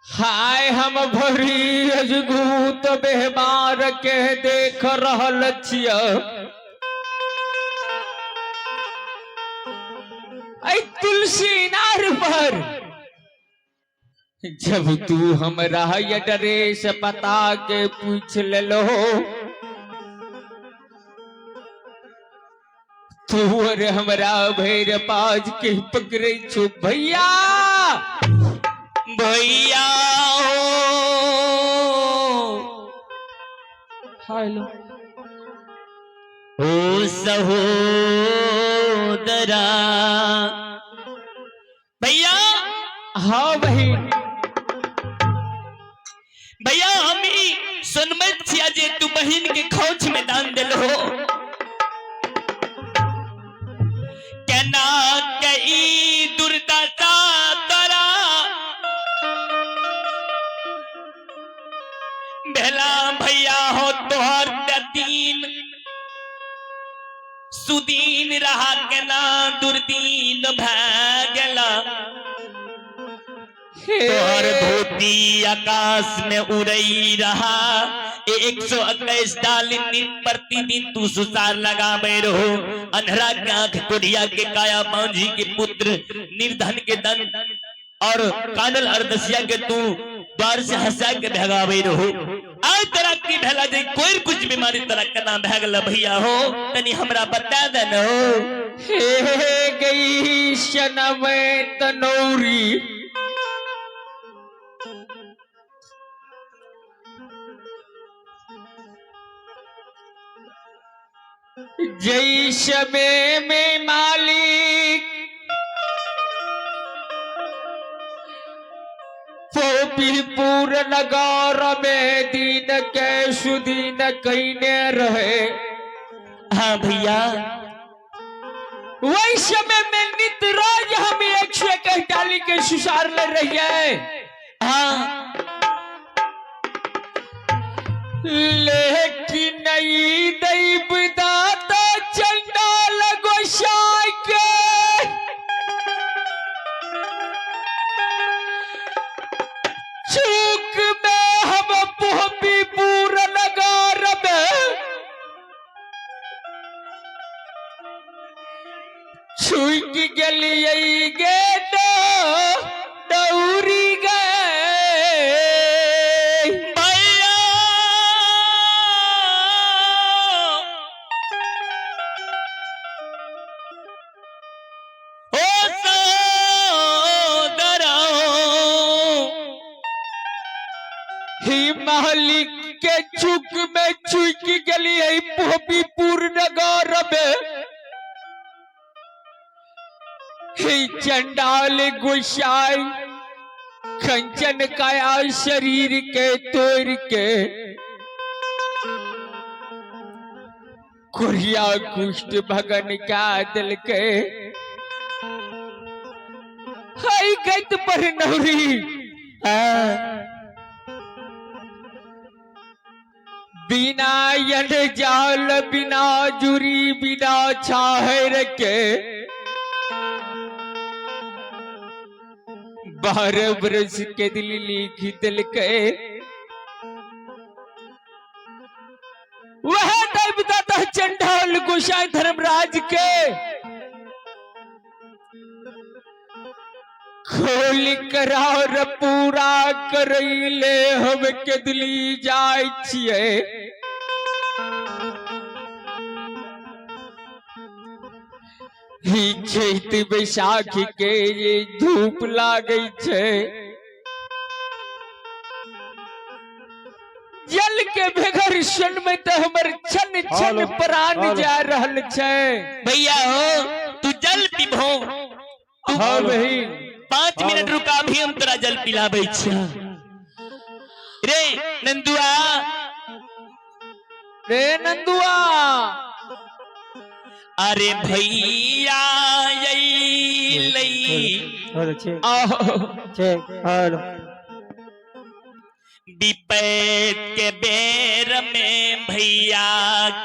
हाय हम भरी अजगूत बेहबार के देख रहल छिय। तुलसी नार पर जब तू हमरा ड्रेस पता के पूछ लो तू और हमरा भैर पाज के पकड़े छो भैया भैया। हेलो ओ सहोदरा भैया। हाँ बहन भैया हमी सुनमत छिया जे तू बहन के खौच में दान दिल हो कहना कई दुर्दशा तरा भला भैया हो तोहर दीन सुदीन रहा के ना दुर्दीन भगला तोहर धोती आकाश में उड़ई रहा 121 डालिन दिन प्रतिदिन तू सुसार लगावे रहो अंधरा के आंख कुड़िया के काया मांझी के पुत्र निर्धन के धन और कानल अर्दसिया के तू द्वार से हंसा के भगावे रहो आज तरह की भला दे कोई कुछ बीमारी तरह का नाम भगला भैया हो तनी हमरा बता देना हो। हे गई शनवे तनौरी जैशबे में मालिक पोपी पूर्ण नगर में दीन के सुदीन कईने रहे। हाँ भैया वही समय में नित रोज हम 121 डाली के सुसार ले रही है। हाँ लेकिन नहीं दैव दाता चंडाल गोसाई के चूक में हम पोपी पूर्ण नगर में छुक गलिए गे दौरी गए भैया ओ सहोदरा ही मालिक के चुक में चुक गली है पोपी पूर्ण नगर में ही चंडाल गुसाई कंचन काया शरीर के तोड़ के कुरिया कुष्ठ भगन का दिल के हाई गत पर नौरी बिना यन जाल बिना जुरी बिना छाहर के 12 बरस के दिल लिखी दिल के वह दैवदाता चंडाल गोसाई धर्मराज के खोल करार पूरा करैले हम के दिली जाय छिए। ही चैत बैसाखी के ये धूप लागे छे जल के बेगर सन में तो हमर छन छन प्राण जा रहल छे। भैया हो तू जल पीबो हाँ बहन 5 मिनट रुका भी हम तोरा जल पिलाबै छिया रे नंदुआ रे नंदुआ। अरे भैया डिपैत के बेर में भैया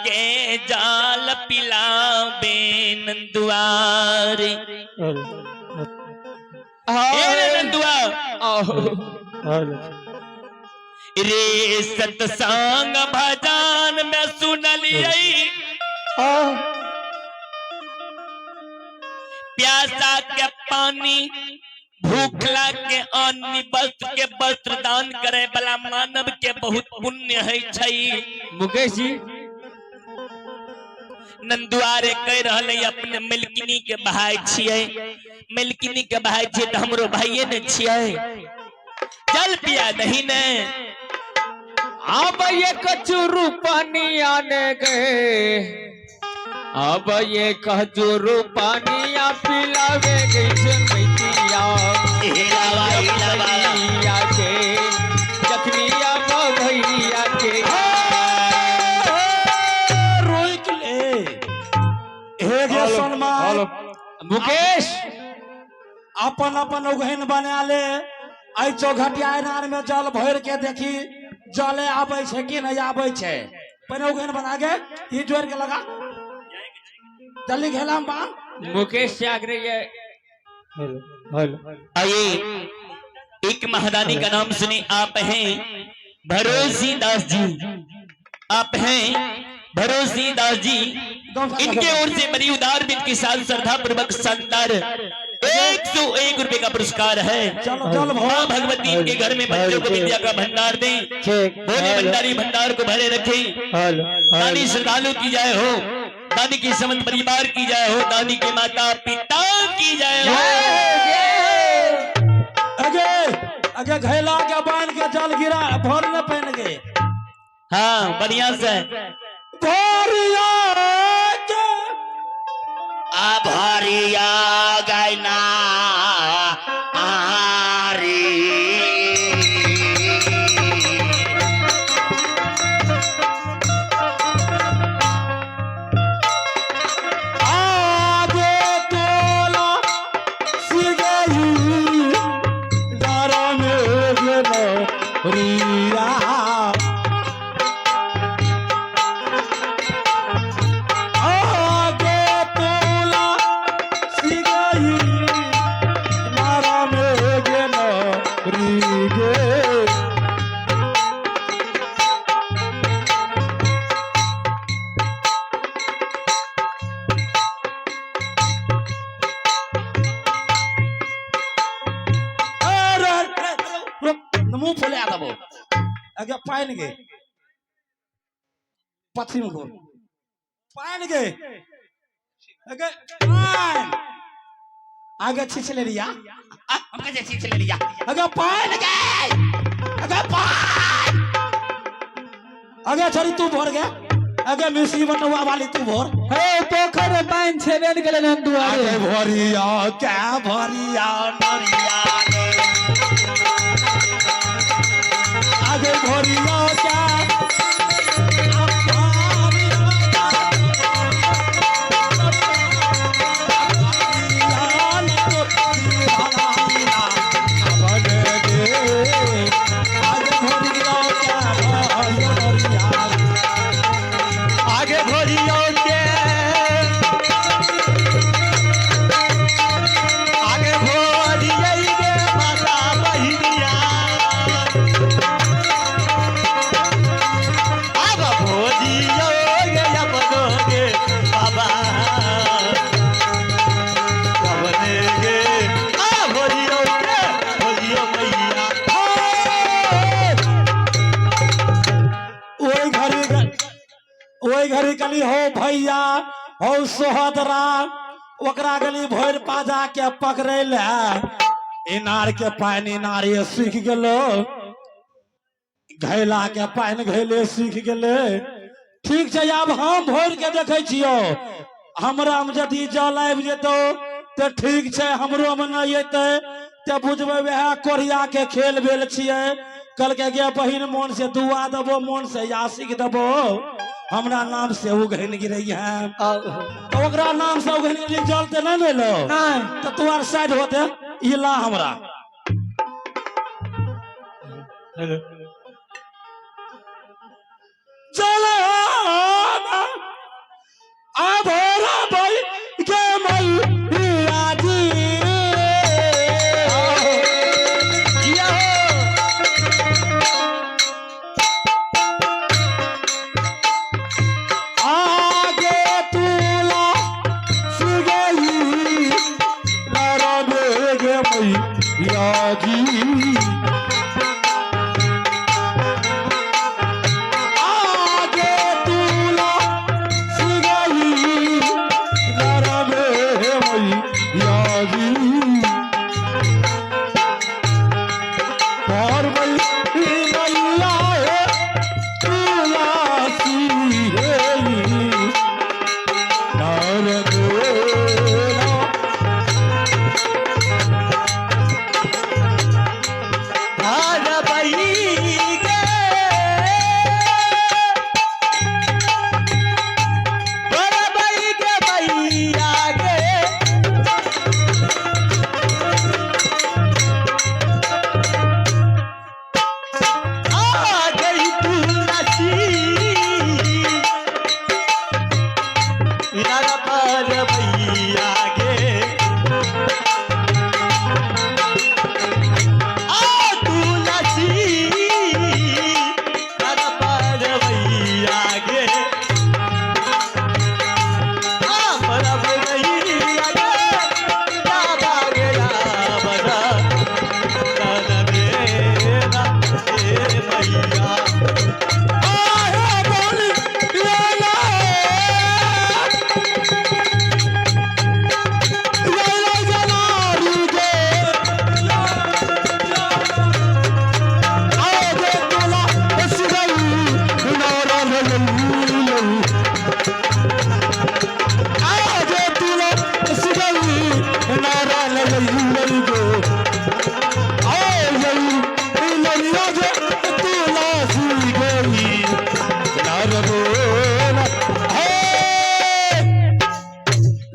के जाल पिलावे नंदुआरी नंदुआ रे सतसंग भजन में सुनलियै प्यासा के पानी भूखला के अन्न वस्त्र के वस्त्र दान करे वाला मानव के बहुत पुण्य है छै। मुकेश जी नंदुआरे कह रहले अपने मिल्किनी के भाई छियै, मिल्किनी के भाई छियै तो हमरो भाइये ने छियै, जल पिया दही ने। अब ये कचरू पानी आने गए, अब ये कचरू पानी आ पिलावे गई सुनैतिया भैया के जखनिया भैया के रोक ले हे गे सलमान मुकेश अपन अपन उगहन बना ले। आई चौघटिया इनार में जल भर के देखी जले आबे छै कि नहीं आबे छै। पहले उगहन बना के ई जोड़ के लगा जल्दी घेला में बांध। मुकेश से आग्रह है आइए एक महारानी का नाम सुने, आप हैं भरोसी दास जी, आप हैं भरोसी दास जी। इनके ओर से बड़ी उदार बिन के साथ श्रद्धा पूर्वक शानदार 101 रुपए का पुरस्कार है। माँ भगवती इनके घर में बच्चों को विद्या का भंडार दें, भोले भंडारी भंडार को भरे रखें। दानी श्रद्धालु की जाए हो, दानी की समस्त परिवार की जाए हो, दानी के माता पिता की जाए हो। अगे घैला के बांध के जल गिरा भर न पहन गे। हाँ बढ़िया से भरिया गैना मुंह फुले आदबो अगे पाइन गे पथरी में घोर पाइन गे अगे पाइन आगे छिछले रिया हम कैसे छिछले रिया अगे पाइन गे अगे पाइन अगे छोरी तू भर गे अगे मिसी बनवा वाली तू भर हे पोखर में पाइन छेबेन गेले नंदुआ अगे भरिया क्या भरिया नरिया आगे भरिया क्या आगे भरिया के आगे भरिया के माता बहिनिया अब भोजियो गे अपनोगे बाबा कवने गे आ भोजियो मैया ओई घरी गली हो भैया हो सोहदरा ओकरा गली भोर पाजा के पकड़े ले इनार के पानी नारी सीख गेलो घैला के पानी घैले सीख गेले। ठीक छै अब हम भोर के देखे छियो हमरा में यदि जल आबि जेतो तो ठीक छै, हमरो में नहीं अयते तो बुझबे वह कोरिया के खेल भेल छियै। कल के गे बहिन मन से दुआ देबो मन से आशिक देबो हमरा नाम से उगहन गिरई है तो ओकरा नाम से उगहन गिरई जल ते नहीं मिलो नहीं तो तुम्हार साइड होते इला हमरा चलो आभरा भाई के मैया जी आगे तुला सिगई नरमे मैया जी और मैया है तुलसी है नरमेरा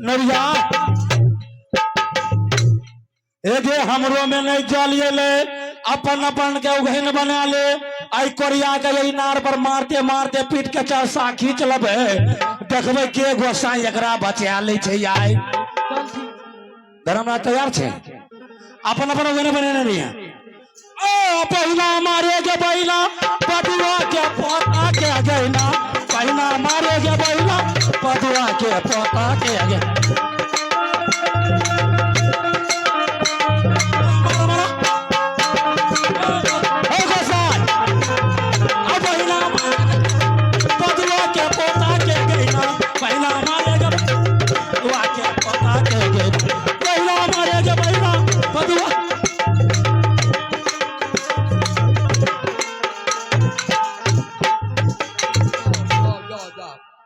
नरिया एगे हमरो में नहीं चलिए ले अपन अपन के उघन बना ले आई कोरिया के यही नार पर मारते मारते पीट के चार साखी चलब देखबे के गोसाई एकरा बचा ले छै आई धर्मरा तैयार छे अपन अपन उघन बने नहीं है ओ पहिला मारे के पहिला पटुआ के पोता के गैना पहिला मारे के पहिला पटुआ के पोता के गैना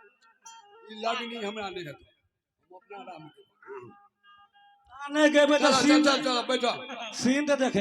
नहीं हमरा नहीं है हम अपना आराम आने के बेटा चलो चलो चलो बैठो सीन तो देखे